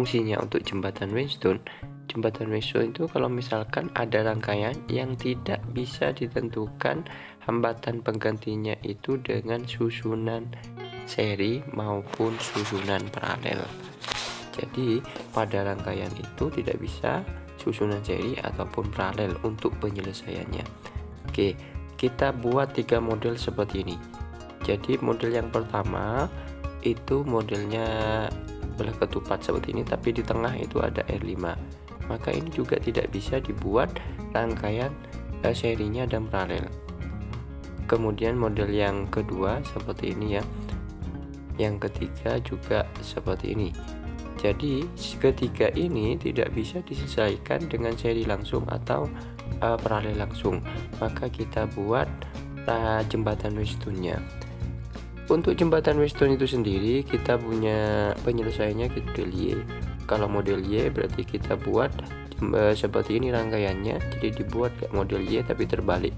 fungsinya untuk jembatan Wheatstone itu kalau misalkan ada rangkaian yang tidak bisa ditentukan hambatan penggantinya itu dengan susunan seri maupun susunan paralel. Jadi pada rangkaian itu tidak bisa susunan seri ataupun paralel untuk penyelesaiannya. Oke, kita buat 3 model seperti ini. Jadi model yang pertama itu modelnya belah ketupat seperti ini, tapi di tengah itu ada R5. Maka ini juga tidak bisa dibuat rangkaian serinya dan paralel. Kemudian model yang kedua seperti ini ya. Yang ketiga juga seperti ini. Jadi ketiga ini tidak bisa disesuaikan dengan seri langsung atau paralel langsung. Maka kita buat jembatan Wheatstone-nya. Untuk jembatan Wheatstone itu sendiri kita punya penyelesaiannya model Y. Kalau model Y berarti kita buat seperti ini rangkaiannya. Jadi dibuat kayak model Y tapi terbalik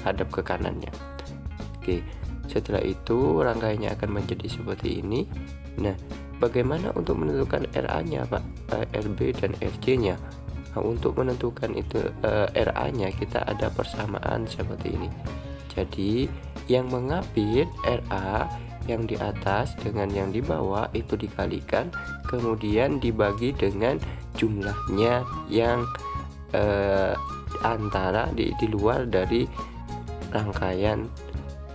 hadap ke kanannya. Oke. Setelah itu rangkaiannya akan menjadi seperti ini. Nah, bagaimana untuk menentukan RA-nya, Pak? RB dan RC-nya. Nah, untuk menentukan itu RA-nya kita ada persamaan seperti ini. Jadi, yang mengapit RA yang di atas dengan yang di bawah itu dikalikan, kemudian dibagi dengan jumlahnya yang antara di luar dari rangkaian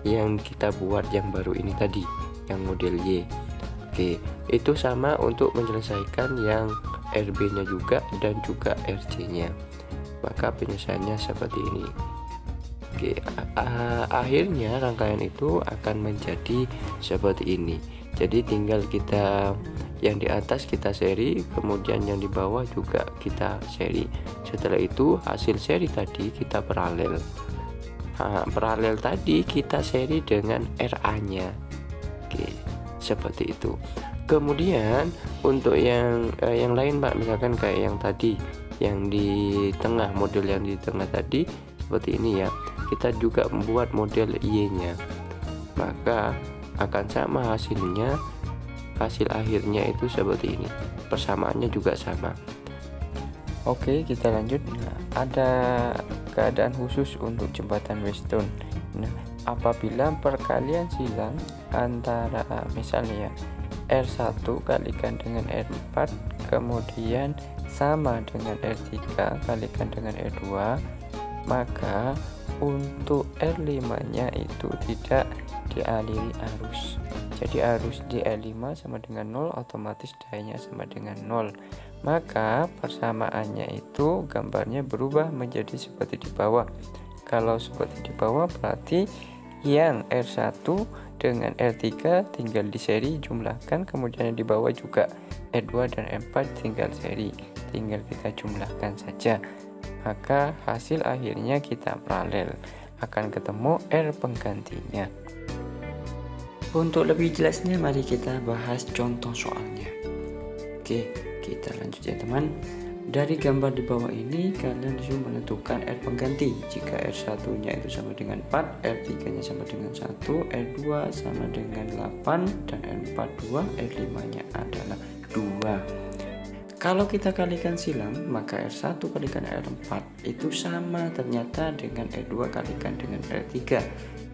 yang kita buat yang baru ini tadi, yang model Y. Oke, itu sama untuk menyelesaikan yang RB-nya juga dan juga RC-nya. Maka penyelesaiannya seperti ini. Oke, akhirnya rangkaian itu akan menjadi seperti ini. Jadi tinggal kita yang di atas kita seri, kemudian yang di bawah juga kita seri. Setelah itu hasil seri tadi kita paralel. Paralel tadi kita seri dengan RA-nya. Oke, seperti itu. Kemudian untuk yang lain, Pak, misalkan kayak yang tadi, yang di tengah, model yang di tengah tadi seperti ini ya. Kita juga membuat model Y-nya. Maka akan sama hasilnya. Hasil akhirnya itu seperti ini. Persamaannya juga sama. Oke, kita lanjut. Nah, ada keadaan khusus untuk jembatan Wheatstone. Nah, apabila perkalian silang antara misalnya R1 kalikan dengan R4 kemudian sama dengan R3 kalikan dengan R2, maka untuk R5-nya itu tidak dialiri arus. Jadi arus di R5 sama dengan 0, otomatis dayanya sama dengan 0. Maka persamaannya itu gambarnya berubah menjadi seperti di bawah. Kalau seperti di bawah berarti yang R1 dengan R3 tinggal di seri jumlahkan, kemudian yang di bawah juga R2 dan R4 tinggal seri, tinggal kita jumlahkan saja. Maka hasil akhirnya kita paralel, akan ketemu R penggantinya. Untuk lebih jelasnya mari kita bahas contoh soalnya. Oke, kita lanjut ya teman. Dari gambar di bawah ini kalian disuruh menentukan R pengganti. Jika R1 nya itu sama dengan 4, R3 nya sama dengan 1, R2 sama dengan 8, dan R4 2, R5 nya adalah 2. Kalau kita kalikan silang, maka R1 kalikan R4 itu sama ternyata dengan R2 kalikan dengan R3,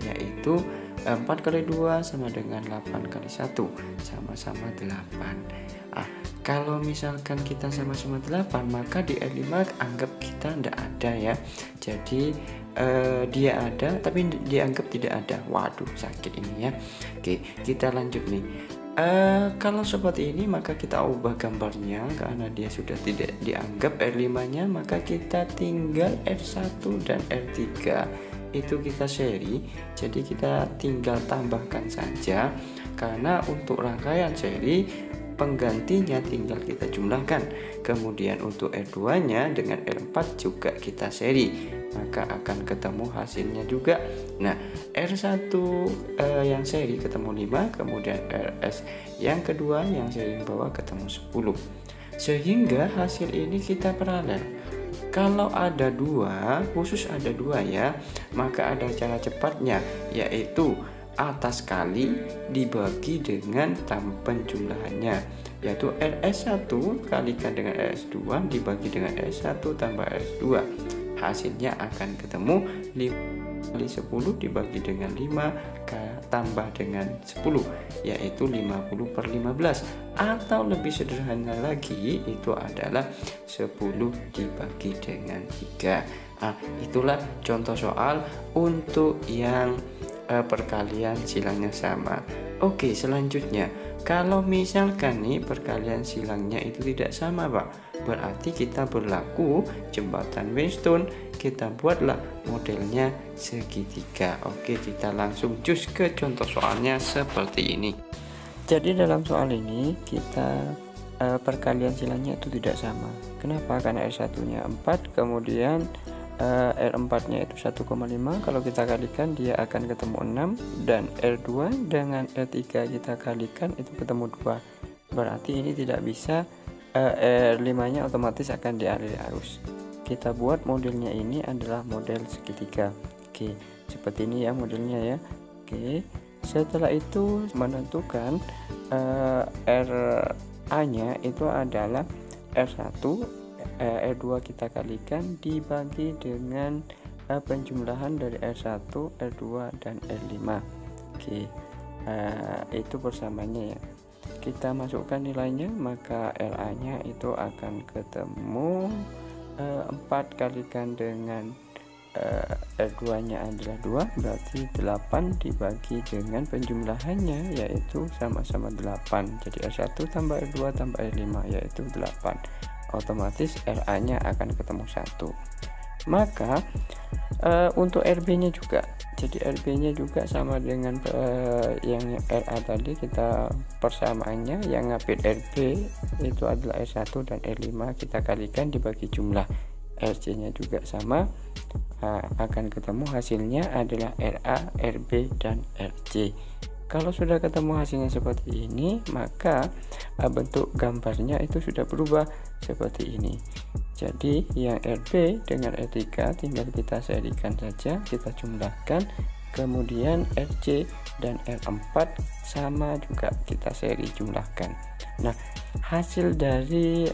yaitu 4 kali 2 sama dengan 8 kali 1, sama-sama 8. Kalau misalkan kita sama-sama 8, maka di R5 anggap kita tidak ada ya. Jadi dia ada tapi dianggap tidak ada. Waduh, sakit ini ya. Oke, kita lanjut nih. Kalau seperti ini maka kita ubah gambarnya, karena dia sudah tidak dianggap R5-nya, maka kita tinggal R1 dan R3 itu kita seri. Jadi kita tinggal tambahkan saja, karena untuk rangkaian seri penggantinya tinggal kita jumlahkan. Kemudian untuk R2 nya dengan R4 juga kita seri, maka akan ketemu hasilnya juga. Nah, R1 yang seri ketemu 5, kemudian RS yang kedua yang seri bawah ketemu 10. Sehingga hasil ini kita paralel. Kalau ada 2, khusus ada 2 ya, maka ada cara cepatnya, yaitu atas kali dibagi dengan penjumlahannya, yaitu RS1 kalikan dengan RS2 dibagi dengan RS1 tambah RS2. Hasilnya akan ketemu 5 kali 10 dibagi dengan 5 tambah dengan 10, yaitu 50/15. Atau lebih sederhana lagi, itu adalah 10 dibagi dengan 3. Nah, itulah contoh soal untuk yang perkalian silangnya sama. Oke, selanjutnya, kalau misalkan nih perkalian silangnya itu tidak sama, Pak, berarti kita berlaku jembatan Wheatstone. Kita buatlah modelnya segitiga. Oke, kita langsung cus ke contoh soalnya seperti ini. Jadi dalam soal ini kita perkalian silangnya itu tidak sama. Kenapa? Karena R1-nya 4, kemudian R4-nya itu 1,5. Kalau kita kalikan dia akan ketemu 6, dan R2 dengan R3 kita kalikan itu ketemu 2. Berarti ini tidak bisa, R5-nya otomatis akan dialiri arus. Kita buat modelnya ini adalah model segitiga. Oke, seperti ini ya modelnya ya. Oke, setelah itu menentukan RA-nya itu adalah R1, R2 kita kalikan dibagi dengan penjumlahan dari R1, R2, dan R5. Oke, itu persamanya ya. Kita masukkan nilainya, maka RA nya itu akan ketemu 4 kalikan dengan R2 nya adalah 2, berarti 8 dibagi dengan penjumlahannya yaitu sama-sama 8. Jadi R1 tambah R2 tambah R5 yaitu 8. Otomatis RA nya akan ketemu 1. Maka untuk RB nya juga, jadi RB nya juga sama dengan yang RA tadi. Kita persamaannya yang ngapit RB itu adalah R1 dan R5, kita kalikan dibagi jumlah. RC nya juga sama, akan ketemu hasilnya adalah RA, RB, dan RC. Kalau sudah ketemu hasilnya seperti ini, maka bentuk gambarnya itu sudah berubah seperti ini. Jadi yang RB dengan R3 tinggal kita serikan saja, kita jumlahkan. Kemudian RC dan R4 sama juga kita seri jumlahkan. Nah, hasil dari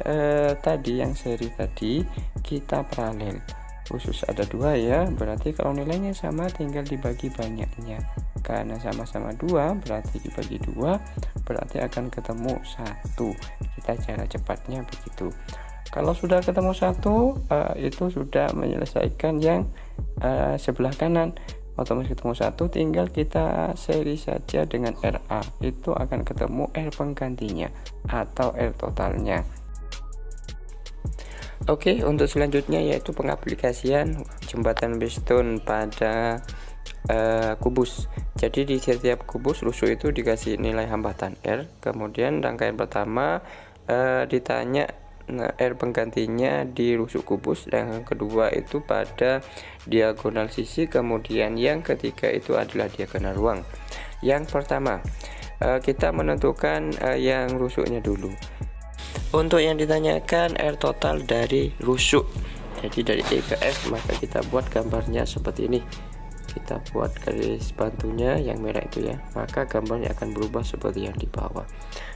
tadi yang seri tadi kita paralel. Khusus ada 2 ya, berarti kalau nilainya sama tinggal dibagi banyaknya. Karena sama-sama 2 berarti dibagi 2 berarti akan ketemu 1. Kita cara cepatnya begitu. Kalau sudah ketemu 1, itu sudah menyelesaikan yang sebelah kanan. Otomatis ketemu 1, tinggal kita seri saja dengan RA, itu akan ketemu R penggantinya atau R totalnya. Oke, untuk selanjutnya yaitu pengaplikasian jembatan Wheatstone pada kubus. Jadi di setiap kubus rusuk itu dikasih nilai hambatan R. Kemudian rangkaian pertama ditanya R penggantinya di rusuk kubus, dan yang kedua itu pada diagonal sisi, kemudian yang ketiga itu adalah diagonal ruang. Yang pertama kita menentukan yang rusuknya dulu. Untuk yang ditanyakan R total dari rusuk, jadi dari E ke F, maka kita buat gambarnya seperti ini. Kita buat garis bantunya yang merah itu ya, maka gambarnya akan berubah seperti yang di bawah.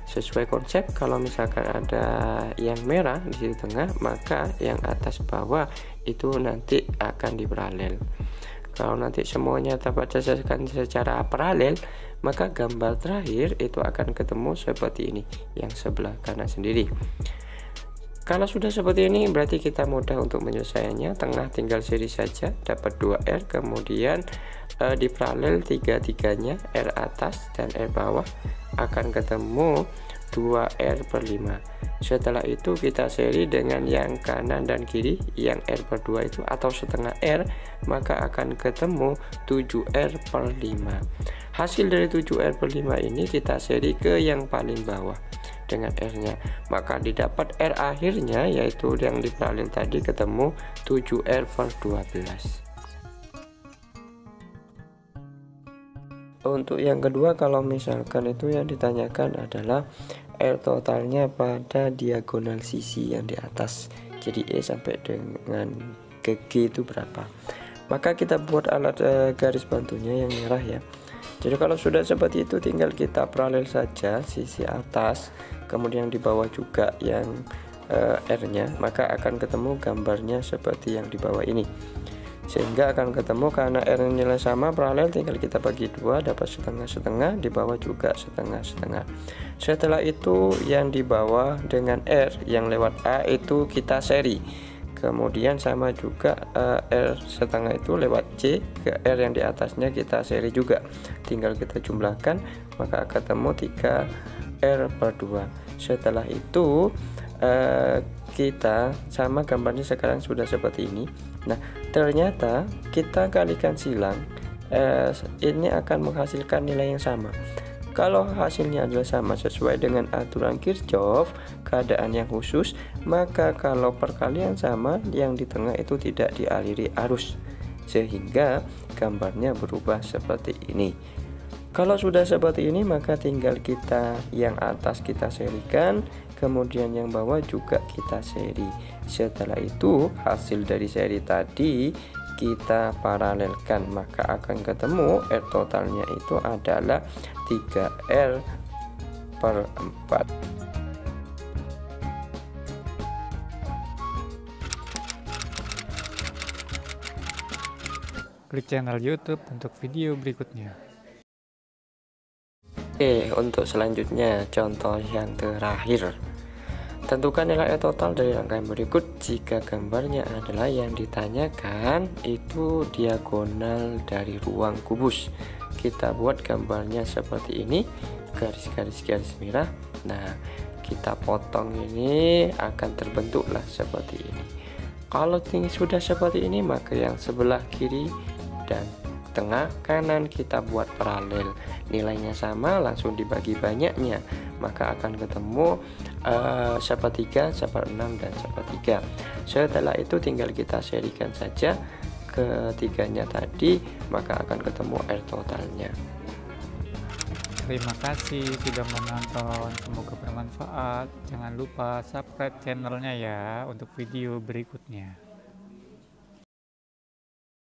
Sesuai konsep, kalau misalkan ada yang merah di sisi tengah, maka yang atas bawah itu nanti akan diparalel. Kalau nanti semuanya dapat diselesaikan secara paralel, maka gambar terakhir itu akan ketemu seperti ini, yang sebelah kanan sendiri. Kalau sudah seperti ini berarti kita mudah untuk menyelesaikannya. Tengah tinggal seri saja, dapat 2R, kemudian di paralel tiga-tiganya, R atas dan R bawah, akan ketemu 2R/5. Setelah itu kita seri dengan yang kanan dan kiri, yang R/2 itu atau setengah R, maka akan ketemu 7R/5. Hasil dari 7R/5 ini kita seri ke yang paling bawah dengan R-nya, maka didapat R akhirnya yaitu yang di paralel tadi ketemu 7R/12. Untuk yang kedua, kalau misalkan itu yang ditanyakan adalah R totalnya pada diagonal sisi yang di atas, jadi E sampai dengan ke G itu berapa, maka kita buat alat garis bantunya yang merah ya. Jadi kalau sudah seperti itu tinggal kita paralel saja sisi atas, kemudian di bawah juga yang R-nya, maka akan ketemu gambarnya seperti yang di bawah ini. Sehingga akan ketemu karena R nilai sama paralel, tinggal kita bagi dua dapat setengah-setengah, di bawah juga setengah-setengah. Setelah itu yang di bawah dengan R yang lewat A itu kita seri. Kemudian sama juga R setengah itu lewat C ke R yang di atasnya kita seri juga. Tinggal kita jumlahkan maka ketemu 3R/2. Setelah itu kita sama gambarnya sekarang sudah seperti ini. Nah, ternyata kita kalikan silang, ini akan menghasilkan nilai yang sama. Kalau hasilnya adalah sama sesuai dengan aturan Kirchhoff, keadaan yang khusus, maka kalau perkalian sama, yang di tengah itu tidak dialiri arus, sehingga gambarnya berubah seperti ini. Kalau sudah seperti ini, maka tinggal kita yang atas kita serikan, kemudian yang bawah juga kita seri. Setelah itu hasil dari seri tadi kita paralelkan, maka akan ketemu R totalnya itu adalah 3R/4. Klik channel YouTube untuk video berikutnya. Oke, untuk selanjutnya contoh yang terakhir. Tentukan nilai total dari rangkaian berikut jika gambarnya adalah yang ditanyakan itu diagonal dari ruang kubus. Kita buat gambarnya seperti ini, garis merah. Nah, kita potong ini akan terbentuklah seperti ini. Kalau ini sudah seperti ini, maka yang sebelah kiri dan tengah kanan kita buat paralel, nilainya sama langsung dibagi banyaknya, maka akan ketemu sepertiga, seperenam, dan sepertiga. Setelah itu tinggal kita serikan saja ketiganya tadi, maka akan ketemu R totalnya. Terima kasih sudah menonton, semoga bermanfaat. Jangan lupa subscribe channelnya ya untuk video berikutnya.